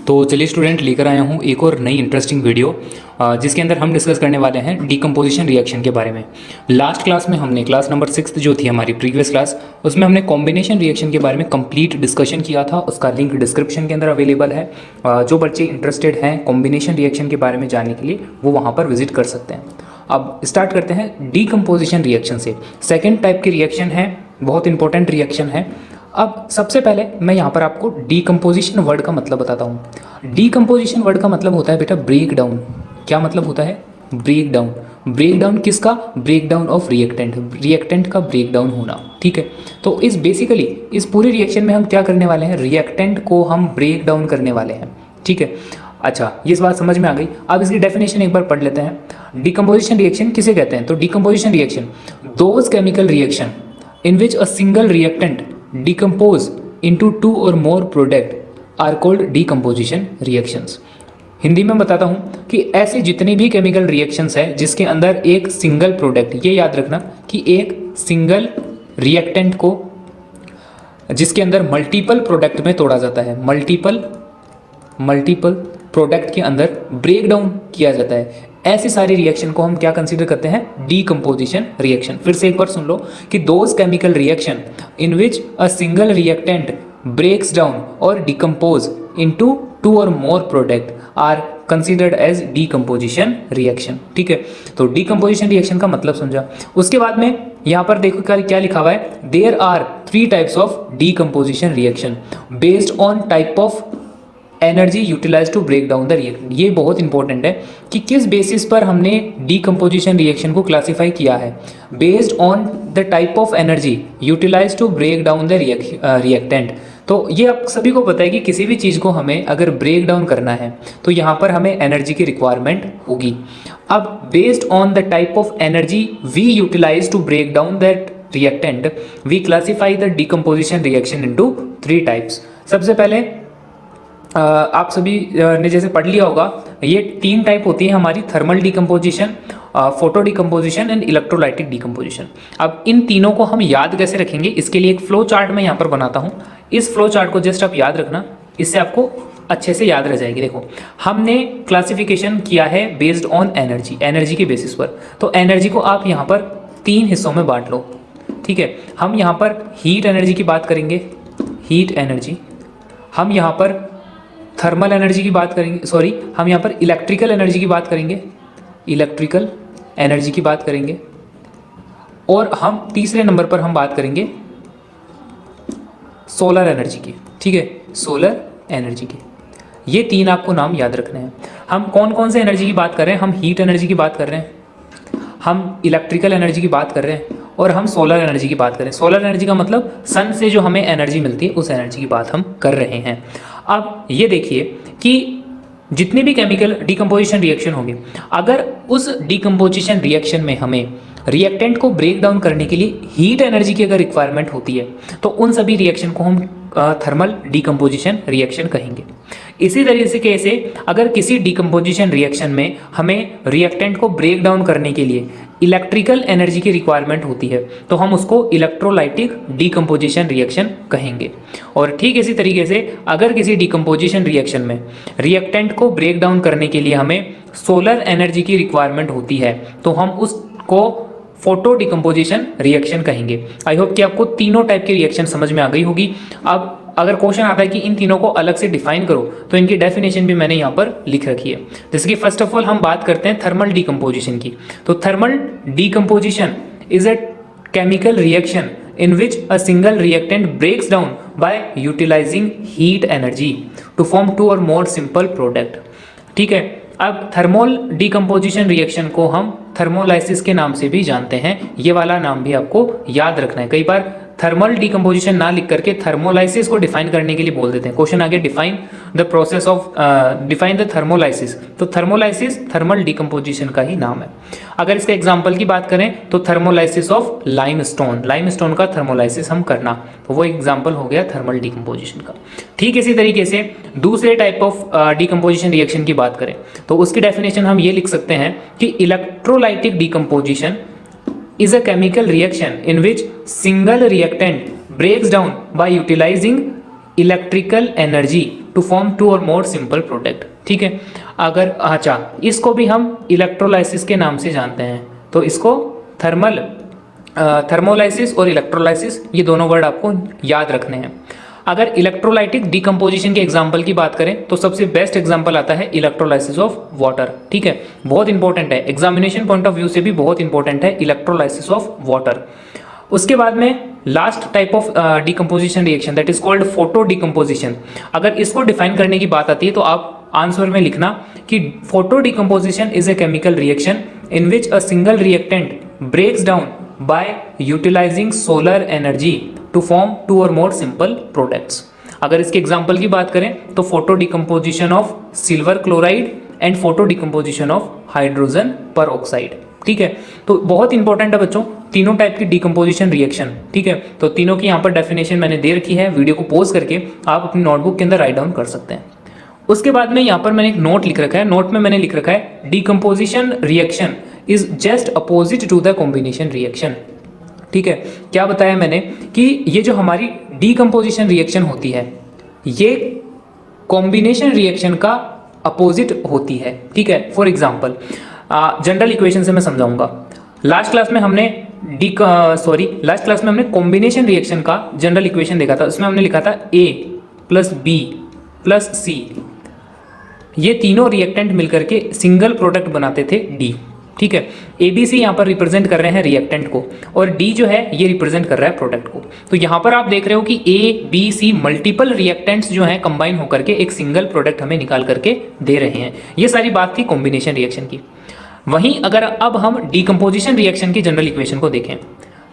तो चलिए स्टूडेंट, लेकर आया हूँ एक और नई इंटरेस्टिंग वीडियो जिसके अंदर हम डिस्कस करने वाले हैं डीकम्पोजिशन रिएक्शन के बारे में। लास्ट क्लास में हमने क्लास नंबर 6 जो थी हमारी प्रीवियस क्लास, उसमें हमने कॉम्बिनेशन रिएक्शन के बारे में कंप्लीट डिस्कशन किया था। उसका लिंक डिस्क्रिप्शन के अंदर अवेलेबल है। जो बच्चे इंटरेस्टेड हैं कॉम्बिनेशन रिएक्शन के बारे में जानने के लिए वो वहाँ पर विजिट कर सकते हैं। अब स्टार्ट करते हैं डीकम्पोजिशन रिएक्शन से। सेकेंड टाइप की रिएक्शन है, बहुत इंपॉर्टेंट रिएक्शन है। अब सबसे पहले मैं यहाँ पर आपको डीकम्पोजिशन वर्ड का मतलब बताता हूँ। डीकम्पोजिशन वर्ड का मतलब होता है बेटा ब्रेक डाउन। क्या मतलब होता है? Break down. ब्रेक डाउन किसका? Break down of reactant, reactant का ब्रेक डाउन होना। ठीक है, तो इस बेसिकली इस पूरे रिएक्शन में हम क्या करने वाले हैं? रिएक्टेंट को हम ब्रेक डाउन करने वाले हैं। ठीक है, अच्छा ये इस बात समझ में आ गई। अब इसकी डेफिनेशन एक बार पढ़ लेते हैं। डीकम्पोजिशन रिएक्शन किसे कहते हैं? तो decomposition reaction those chemical reaction in which a single reactant decompose into two or more product are called decomposition reactions। Hindi में बताता हूँ कि ऐसे जितने भी केमिकल रिएक्शंस है जिसके अंदर एक सिंगल प्रोडक्ट, ये याद रखना कि एक सिंगल रिएक्टेंट को जिसके अंदर मल्टीपल प्रोडक्ट में तोड़ा जाता है, मल्टीपल प्रोडक्ट के अंदर ब्रेक डाउन किया जाता है, ऐसी सारी रिएक्शन को हम क्या कंसीडर करते हैं? Decomposition reaction. फिर से एक बार सुन लो कि those chemical reaction in which a single reactant breaks down और डिकम्पोज इनटू टू और more product are considered as decomposition reaction. ठीक है, तो डीकम्पोजिशन रिएक्शन का मतलब समझा। उसके बाद में यहाँ पर देखो क्या लिखा हुआ है? There are 3 types of decomposition reaction based on type of energy utilize to break down the reactant. ये बहुत इंपॉर्टेंट है कि किस बेसिस पर हमने डीकम्पोजिशन रिएक्शन को क्लासिफाई किया है। Based on the type of energy utilize to break down the reactant. तो ये आप सभी को पता है कि किसी भी चीज़ को हमें अगर ब्रेक डाउन करना है तो यहाँ पर हमें एनर्जी की रिक्वायरमेंट होगी। अब based on the type of energy we utilize to break down that reactant we classify the decomposition reaction into 3 types. सबसे पहले आप सभी ने जैसे पढ़ लिया होगा, ये 3 टाइप होती है हमारी: thermal decomposition, photo decomposition and electrolytic decomposition. अब इन तीनों को हम याद कैसे रखेंगे, इसके लिए एक फ्लो चार्ट मैं यहाँ पर बनाता हूँ। इस फ्लो चार्ट को जस्ट आप याद रखना, इससे आपको अच्छे से याद रह जाएगी। देखो, हमने क्लासिफिकेशन किया है बेस्ड ऑन एनर्जी, एनर्जी के बेसिस पर। तो एनर्जी को आप यहाँ पर 3 हिस्सों में बांट लो। ठीक है, हम यहाँ पर हीट एनर्जी की बात करेंगे, हीट एनर्जी। हम यहाँ पर थर्मल एनर्जी की बात करेंगे, सॉरी हम यहाँ पर इलेक्ट्रिकल एनर्जी की बात करेंगे, इलेक्ट्रिकल एनर्जी की बात करेंगे। और हम तीसरे नंबर पर हम बात करेंगे सोलर एनर्जी की। ठीक है, सोलर एनर्जी की। ये 3 आपको नाम याद रखने हैं। हम कौन कौन से एनर्जी की बात कर रहे हैं? हम हीट एनर्जी की बात कर रहे हैं, हम इलेक्ट्रिकल एनर्जी की बात कर रहे हैं और हम सोलर एनर्जी की बात कर रहे हैं। सोलर एनर्जी का मतलब सन से जो हमें एनर्जी मिलती है उस एनर्जी की बात हम कर रहे हैं। अब ये देखिए कि जितने भी केमिकल डीकम्पोजिशन रिएक्शन होंगे, अगर उस डीकम्पोजिशन रिएक्शन में हमें रिएक्टेंट को ब्रेक डाउन करने के लिए हीट एनर्जी की अगर रिक्वायरमेंट होती है तो उन सभी रिएक्शन को हम थर्मल डीकम्पोजिशन रिएक्शन कहेंगे। इसी तरीके से अगर किसी डीकम्पोजिशन रिएक्शन में हमें रिएक्टेंट को ब्रेक डाउन करने के लिए इलेक्ट्रिकल एनर्जी की रिक्वायरमेंट होती है तो हम उसको इलेक्ट्रोलाइटिक डीकम्पोजिशन रिएक्शन कहेंगे। और ठीक इसी तरीके से अगर किसी डीकम्पोजिशन रिएक्शन में रिएक्टेंट को ब्रेक डाउन करने के लिए हमें सोलर एनर्जी की रिक्वायरमेंट होती है तो हम उसको फोटो डिकम्पोजिशन रिएक्शन कहेंगे। आई होप कि आपको तीनों टाइप की रिएक्शन समझ में आ गई होगी। अब अगर क्वेश्चन आता है कि इन तीनों को अलग से डिफाइन करो तो इनकी डेफिनेशन भी मैंने यहाँ पर लिख रखी है। जैसे कि फर्स्ट ऑफ ऑल हम बात करते हैं थर्मल डीकम्पोजिशन की। तो thermal decomposition is a chemical reaction in which a single reactant breaks down by utilizing heat energy to form 2 or more simple product। ठीक है, अब थर्मल डीकम्पोजिशन रिएक्शन को हम थर्मोलाइसिस के नाम से भी जानते हैं। ये वाला नाम भी आपको याद रखना है। कई बार थर्मल डीकम्पोजिशन ना लिख करके थर्मोलाइसिस को डिफाइन करने के लिए बोल देते हैं। क्वेश्चन आगे define the process of define the thermolysis, तो थर्मोलाइसिस थर्मल डीकम्पोजिशन का ही नाम है। अगर इसके एग्जांपल की बात करें तो थर्मोलाइसिस ऑफ लाइमस्टोन, लाइमस्टोन का थर्मोलाइसिस हम करना, तो वो एग्जांपल हो गया थर्मल डीकम्पोजिशन का। ठीक इसी तरीके से दूसरे टाइप ऑफ डीकम्पोजिशन रिएक्शन की बात करें तो उसकी डेफिनेशन हम ये लिख सकते हैं कि electrolytic decomposition is a chemical reaction in which single reactant breaks down by utilizing electrical energy to form two और मोर सिंपल प्रोडक्ट। ठीक है, अगर अच्छा इसको भी हम इलेक्ट्रोलाइसिस के नाम से जानते हैं, तो इसको थर्मोलाइसिस और इलेक्ट्रोलाइसिस ये दोनों वर्ड आपको याद रखने हैं। अगर इलेक्ट्रोलाइटिक डिकम्पोजिशन के एग्जाम्पल की बात करें तो सबसे बेस्ट एग्जाम्पल आता है इलेक्ट्रोलाइसिस ऑफ वाटर। ठीक है, बहुत इंपॉर्टेंट है, एग्जामिनेशन पॉइंट ऑफ व्यू से भी बहुत इंपॉर्टेंट है इलेक्ट्रोलाइसिस ऑफ वाटर। उसके बाद में last type of decomposition reaction that is called photo decomposition. अगर इसको डिफाइन करने की बात आती है तो आप आंसर में लिखना कि photo decomposition is a chemical reaction in which a single reactant breaks down by utilizing solar energy to form two और मोर सिंपल प्रोडक्ट्स। अगर इसके एग्जाम्पल की बात करें तो photo decomposition of silver chloride and photo decomposition of hydrogen पर oxide. ठीक है, तो बहुत इंपॉर्टेंट है बच्चों तीनों टाइप की डिकम्पोजिशन रिएक्शन। ठीक है, तो तीनों की यहाँ पर डेफिनेशन मैंने दे रखी है, वीडियो को पॉज करके आप अपनी नोटबुक के अंदर राइट डाउन कर सकते हैं। उसके बाद में यहाँ पर मैंने एक नोट लिख रखा है, नोट में मैंने लिख रखा है decomposition reaction is just opposite to the combination reaction. ठीक है, क्या बताया मैंने कि ये जो हमारी डिकम्पोजिशन रिएक्शन होती है ये कॉम्बिनेशन रिएक्शन का अपोजिट होती है। ठीक है, फॉर एग्जाम्पल जनरल इक्वेशन से मैं समझाऊंगा। लास्ट क्लास में हमने कॉम्बिनेशन रिएक्शन का जनरल इक्वेशन देखा था, उसमें हमने लिखा था A plus B plus C, ये तीनों रिएक्टेंट मिलकर के सिंगल प्रोडक्ट बनाते थे D। ठीक है, ABC यहाँ पर रिप्रेजेंट कर रहे हैं रिएक्टेंट को और D जो है ये रिप्रेजेंट कर रहा है प्रोडक्ट को। तो यहाँ पर आप देख रहे हो कि A B C multiple reactants जो हैं कंबाइन होकर के एक सिंगल प्रोडक्ट हमें निकाल करके दे रहे हैं। ये सारी बात थी कॉम्बिनेशन रिएक्शन की। वहीं अगर अब हम डिकम्पोजिशन रिएक्शन की जनरल इक्वेशन को देखें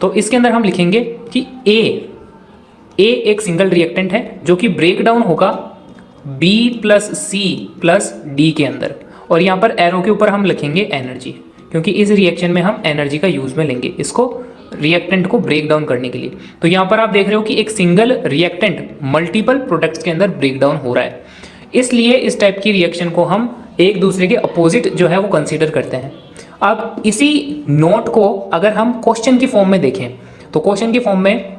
तो इसके अंदर हम लिखेंगे कि A एक सिंगल रिएक्टेंट है जो कि ब्रेक डाउन होगा B plus C plus D के अंदर, और यहाँ पर एरो के ऊपर हम लिखेंगे एनर्जी, क्योंकि इस रिएक्शन में हम एनर्जी का यूज में लेंगे इसको रिएक्टेंट को ब्रेक डाउन करने के लिए। तो यहाँ पर आप देख रहे हो कि एक सिंगल रिएक्टेंट मल्टीपल प्रोडक्ट्स के अंदर ब्रेक डाउन हो रहा है, इसलिए इस टाइप की रिएक्शन को हम एक दूसरे के अपोजिट जो है वो कंसीडर करते हैं। अब इसी नोट को अगर हम क्वेश्चन की फॉर्म में देखें तो क्वेश्चन की फॉर्म में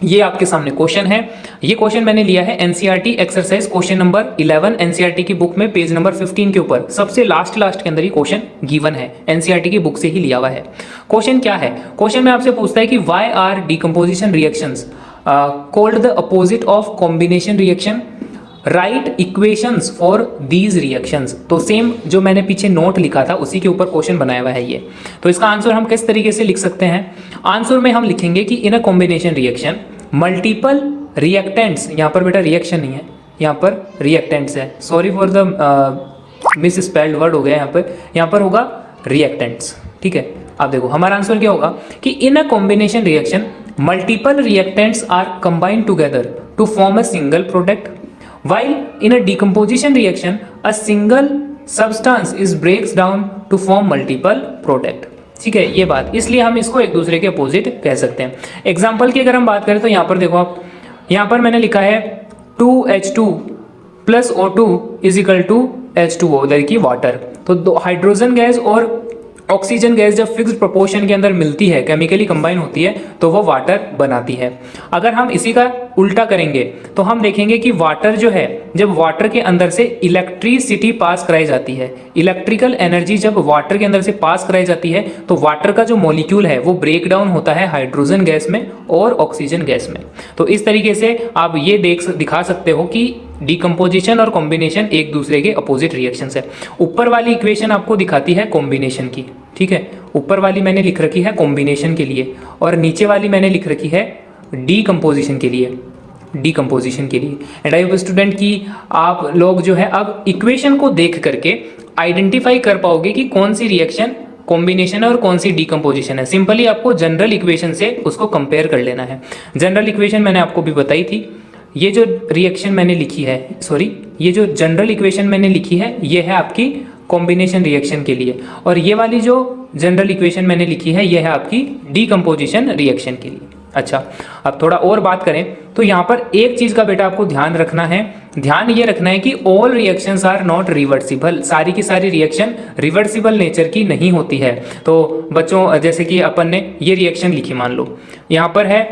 ये आपके सामने क्वेश्चन है। ये क्वेश्चन मैंने लिया है NCERT exercise question number 11 NCERT की बुक में पेज नंबर 15 के ऊपर सबसे लास्ट के अंदर ये क्वेश्चन गिवन है, एनसीईआरटी की बुक से ही लिया हुआ है। क्वेश्चन क्या है, क्वेश्चन में आपसे पूछता है कि why are decomposition reactions called the opposite of combination reaction, write equations for these reactions. तो सेम जो मैंने पीछे नोट लिखा था उसी के ऊपर क्वेश्चन बनाया हुआ है ये। तो इसका आंसर हम किस तरीके से लिख सकते हैं, आंसर में हम लिखेंगे कि in a combination reaction multiple reactants, यहाँ पर बेटा रिएक्शन नहीं है, यहाँ पर रिएक्टेंट्स है, sorry for the miss spelled word हो गया यहाँ पर होगा रिएक्टेंट्स। ठीक है, अब देखो हमारा आंसर क्या होगा कि in a combination reaction multiple reactants are combined together to form a single product, while in a decomposition reaction a single substance is breaks down to form multiple product। ठीक है, ये बात, इसलिए हम इसको एक दूसरे के अपोजिट कह सकते हैं। एग्जाम्पल की अगर हम बात करें तो यहाँ पर देखो आप, यहाँ पर मैंने लिखा है 2H2 plus O2 is equal to H2O उधर की वाटर। तो दो हाइड्रोजन गैस और ऑक्सीजन गैस जब फिक्स्ड प्रोपोर्शन के अंदर मिलती है, केमिकली कंबाइन होती है, तो वो वाटर बनाती है। अगर हम इसी का उल्टा करेंगे तो हम देखेंगे कि वाटर जो है, जब वाटर के अंदर से इलेक्ट्रिसिटी पास कराई जाती है, इलेक्ट्रिकल एनर्जी जब वाटर के अंदर से पास कराई जाती है, तो वाटर का जो मॉलिक्यूल है वो ब्रेक डाउन होता है हाइड्रोजन गैस में और ऑक्सीजन गैस में। तो इस तरीके से आप ये दिखा सकते हो कि डिकम्पोजिशन और कॉम्बिनेशन एक दूसरे के अपोजिट रिएक्शंस है। ऊपर वाली इक्वेशन आपको दिखाती है कॉम्बिनेशन की, ठीक है, ऊपर वाली मैंने लिख रखी है कॉम्बिनेशन के लिए और नीचे वाली मैंने लिख रखी है डिकम्पोजिशन के लिए, एंड आई होप स्टूडेंट कि आप लोग जो है अब इक्वेशन को देख करके आइडेंटिफाई कर पाओगे कि कौन सी रिएक्शन कॉम्बिनेशन है और कौन सी डिकम्पोजिशन है। सिंपली आपको जनरल इक्वेशन से उसको कंपेयर कर लेना है। जनरल इक्वेशन मैंने आपको भी बताई थी, ये जो रिएक्शन मैंने लिखी है, सॉरी ये जो जनरल इक्वेशन मैंने लिखी है ये है आपकी कॉम्बिनेशन रिएक्शन के लिए, और ये वाली जो जनरल इक्वेशन मैंने लिखी है ये है आपकी डिकम्पोजिशन रिएक्शन के लिए। अच्छा, अब थोड़ा और बात करें तो यहाँ पर एक चीज़ का बेटा आपको ध्यान रखना है, ध्यान ये रखना है कि all reactions are not reversible, सारी की सारी रिएक्शन रिवर्सिबल नेचर की नहीं होती है। तो बच्चों जैसे कि अपन ने ये रिएक्शन लिखी, मान लो यहाँ पर है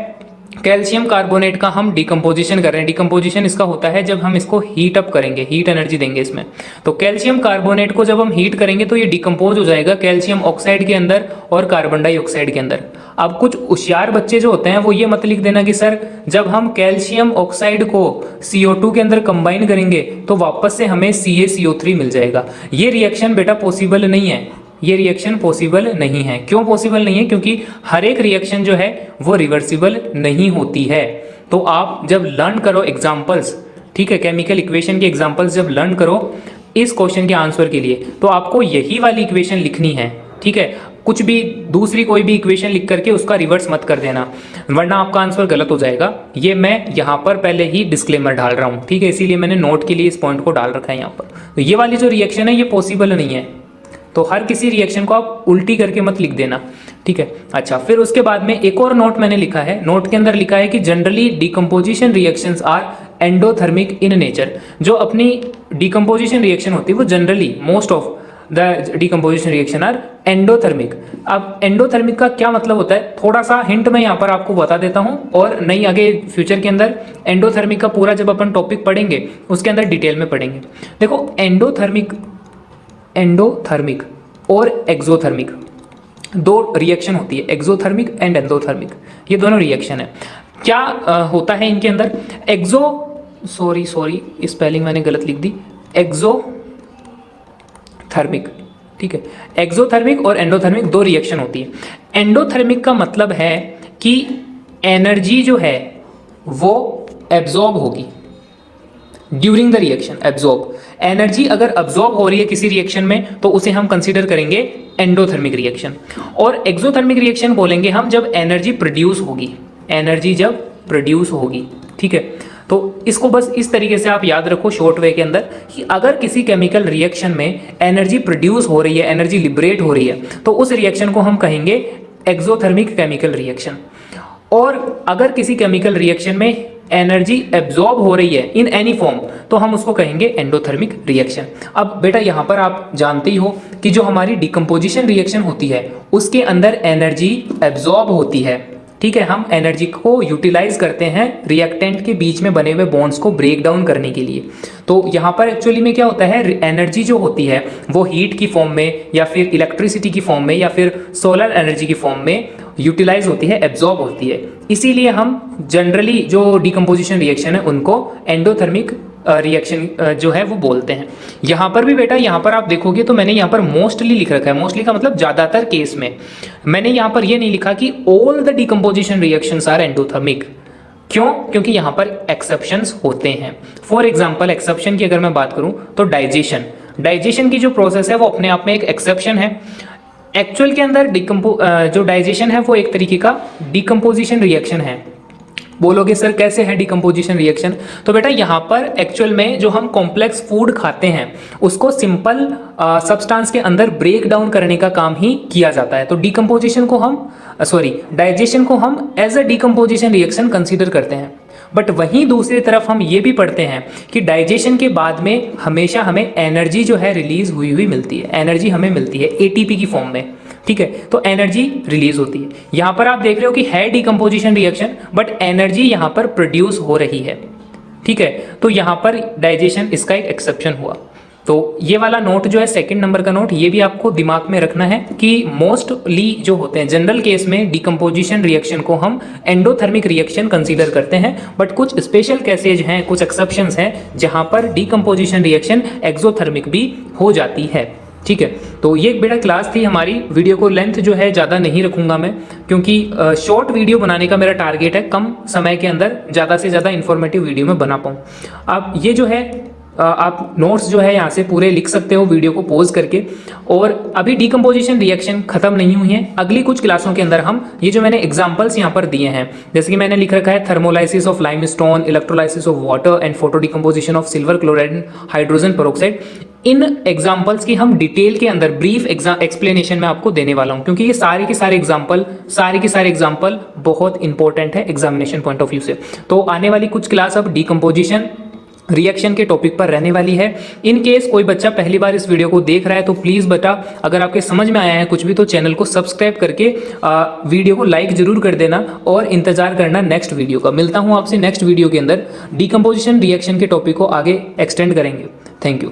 कैल्शियम कार्बोनेट का हम डिकम्पोजिशन कर रहे हैं। डिकम्पोजिशन इसका होता है जब हम इसको हीट अप करेंगे, हीट एनर्जी देंगे इसमें। तो कैल्शियम कार्बोनेट को जब हम हीट करेंगे तो ये डिकम्पोज हो जाएगा कैल्शियम ऑक्साइड के अंदर और कार्बन डाइऑक्साइड के अंदर। अब कुछ होशियार बच्चे जो होते हैं वो ये मत लिख देना कि सर जब हम कैल्शियम ऑक्साइड को CO2 के अंदर कंबाइन करेंगे तो वापस से हमें CaCO3 मिल जाएगा। ये रिएक्शन बेटा पॉसिबल नहीं है, ये रिएक्शन पॉसिबल नहीं है। क्यों पॉसिबल नहीं है? क्योंकि हर एक रिएक्शन जो है वो रिवर्सिबल नहीं होती है। तो आप जब लर्न करो एग्जांपल्स, ठीक है, केमिकल इक्वेशन के एग्जांपल्स जब लर्न करो इस क्वेश्चन के आंसर के लिए, तो आपको यही वाली इक्वेशन लिखनी है, ठीक है। कुछ भी दूसरी कोई भी इक्वेशन लिख करके उसका रिवर्स मत कर देना, वरना आपका आंसर गलत हो जाएगा। ये मैं यहाँ पर पहले ही डिस्क्लेमर डाल रहा हूँ, ठीक है, इसीलिए मैंने नोट के लिए इस पॉइंट को डाल रखा है यहाँ पर। तो ये वाली जो रिएक्शन है ये पॉसिबल नहीं है, तो हर किसी रिएक्शन को आप उल्टी करके मत लिख देना, ठीक है। अच्छा, फिर उसके बाद में एक और नोट मैंने लिखा है, नोट के अंदर लिखा है कि generally decomposition reactions are endothermic in nature. जो अपनी डिकम्पोजिशन रिएक्शन होती है वो generally most of the decomposition reaction are endothermic. अब एंडोथर्मिक का क्या मतलब होता है, थोड़ा सा हिंट मैं यहाँ पर आपको बता देता हूँ, और नहीं आगे फ्यूचर के अंदर एंडोथर्मिक का पूरा जब अपन टॉपिक पढ़ेंगे उसके अंदर डिटेल में पढ़ेंगे। देखो एंडोथर्मिक और एक्सोथर्मिक दो रिएक्शन होती है, एक्सोथर्मिक एंड एंडोथर्मिक, ये दोनों रिएक्शन है। क्या होता है इनके अंदर, सॉरी स्पेलिंग मैंने गलत लिख दी, एक्सोथर्मिक, ठीक है। एक्सोथर्मिक और एंडोथर्मिक दो रिएक्शन होती है। एंडोथर्मिक का मतलब है कि एनर्जी जो है वो एब्जॉर्ब होगी during the reaction. Absorb energy अगर अब्जॉर्ब हो रही है किसी रिएक्शन में तो उसे हम कंसीडर करेंगे एंडोथर्मिक रिएक्शन। और एक्सोथर्मिक रिएक्शन बोलेंगे हम जब एनर्जी प्रोड्यूस होगी, एनर्जी जब प्रोड्यूस होगी, ठीक है। तो इसको बस इस तरीके से आप याद रखो शॉर्ट वे के अंदर कि अगर किसी केमिकल रिएक्शन में एनर्जी प्रोड्यूस हो रही है, एनर्जी लिबरेट हो रही है, तो उस रिएक्शन को हम कहेंगे एक्सोथर्मिक केमिकल रिएक्शन। और अगर किसी केमिकल रिएक्शन में एनर्जी एब्जॉर्ब हो रही है इन एनी फॉर्म तो हम उसको कहेंगे एंडोथर्मिक रिएक्शन। अब बेटा यहाँ पर आप जानते ही हो कि जो हमारी डिकम्पोजिशन रिएक्शन होती है उसके अंदर एनर्जी एब्जॉर्ब होती है, ठीक है। हम एनर्जी को यूटिलाइज करते हैं रिएक्टेंट के बीच में बने हुए बॉन्ड्स को ब्रेक डाउन करने के लिए। तो यहाँ पर एक्चुअली में क्या होता है, एनर्जी जो होती है वो हीट की फॉर्म में या फिर इलेक्ट्रिसिटी की फॉर्म में या फिर सोलर एनर्जी की फॉर्म में यूटिलाइज होती है, एब्जॉर्ब होती है। इसीलिए हम जनरली जो डिकम्पोजिशन रिएक्शन है उनको एंडोथर्मिक रिएक्शन जो है वो बोलते हैं। यहाँ पर भी बेटा, यहाँ पर आप देखोगे तो मैंने यहाँ पर मोस्टली लिख रखा है, मोस्टली का मतलब ज़्यादातर केस में। मैंने यहाँ पर ये नहीं लिखा कि all the decomposition reactions are endothermic. क्यों? क्योंकि यहाँ पर एक्सेप्शंस होते हैं। फॉर एग्जाम्पल एक्सेप्शन की अगर मैं बात करूँ तो डाइजेशन की जो प्रोसेस है वो अपने आप में एक एक्सेप्शन है। एक्चुअल के अंदर जो डाइजेशन है वो एक तरीके का डिकम्पोजिशन रिएक्शन है। बोलोगे सर कैसे है डिकम्पोजिशन रिएक्शन? तो बेटा यहाँ पर एक्चुअल में जो हम कॉम्प्लेक्स फूड खाते हैं उसको सिंपल सब्सटेंस के अंदर ब्रेक डाउन करने का काम ही किया जाता है। तो डाइजेशन को हम as a decomposition reaction consider करते हैं। बट वहीं दूसरी तरफ हम ये भी पढ़ते हैं कि डाइजेशन के बाद में हमेशा हमें एनर्जी जो है रिलीज हुई मिलती है, एनर्जी हमें मिलती है ATP की फॉर्म में, ठीक है। तो एनर्जी रिलीज होती है। यहाँ पर आप देख रहे हो कि है डिकम्पोजिशन रिएक्शन बट एनर्जी यहाँ पर प्रोड्यूस हो रही है, ठीक है। तो यहाँ पर डाइजेशन इसका एक एक्सेप्शन हुआ। तो ये वाला नोट जो है सेकंड नंबर का नोट, ये भी आपको दिमाग में रखना है कि मोस्टली जो होते हैं जनरल केस में डिकम्पोजिशन रिएक्शन को हम एंडोथर्मिक रिएक्शन कंसीडर करते हैं। बट कुछ स्पेशल केसेज हैं, कुछ एक्सेप्शंस हैं जहां पर डिकम्पोजिशन रिएक्शन एक्सोथर्मिक भी हो जाती है, ठीक है। तो ये एक बेटा क्लास थी हमारी। वीडियो को लेंथ जो है ज़्यादा नहीं रखूंगा मैं, क्योंकि शॉर्ट वीडियो बनाने का मेरा टारगेट है, कम समय के अंदर ज़्यादा से ज़्यादा इन्फॉर्मेटिव वीडियो में बना पाऊँ। अब ये जो है आप नोट्स जो है यहाँ से पूरे लिख सकते हो वीडियो को पॉज करके। और अभी डिकम्पोजिशन रिएक्शन खत्म नहीं हुई है, अगली कुछ क्लासों के अंदर हम ये जो मैंने एग्जांपल्स यहाँ पर दिए हैं, जैसे कि मैंने लिख रखा है thermolysis of limestone, electrolysis of water and photo decomposition of silver chloride and hydrogen peroxide. In examples की हम डिटेल के अंदर ब्रीफ एक्सप्लेनेशन में आपको देने वाला हूँ, क्योंकि ये सारे के सारे एग्जाम्पल बहुत इंपॉर्टेंट है एग्जामिनेशन पॉइंट ऑफ व्यू से। तो आने वाली कुछ क्लास अब डिकम्पोजिशन रिएक्शन के टॉपिक पर रहने वाली है। इन केस कोई बच्चा पहली बार इस वीडियो को देख रहा है तो प्लीज़ बेटा, अगर आपके समझ में आया है कुछ भी तो चैनल को सब्सक्राइब करके वीडियो को लाइक जरूर कर देना और इंतजार करना नेक्स्ट वीडियो का। मिलता हूँ आपसे नेक्स्ट वीडियो के अंदर। डिकम्पोजिशन रिएक्शन के टॉपिक को आगे एक्सटेंड करेंगे। Thank you.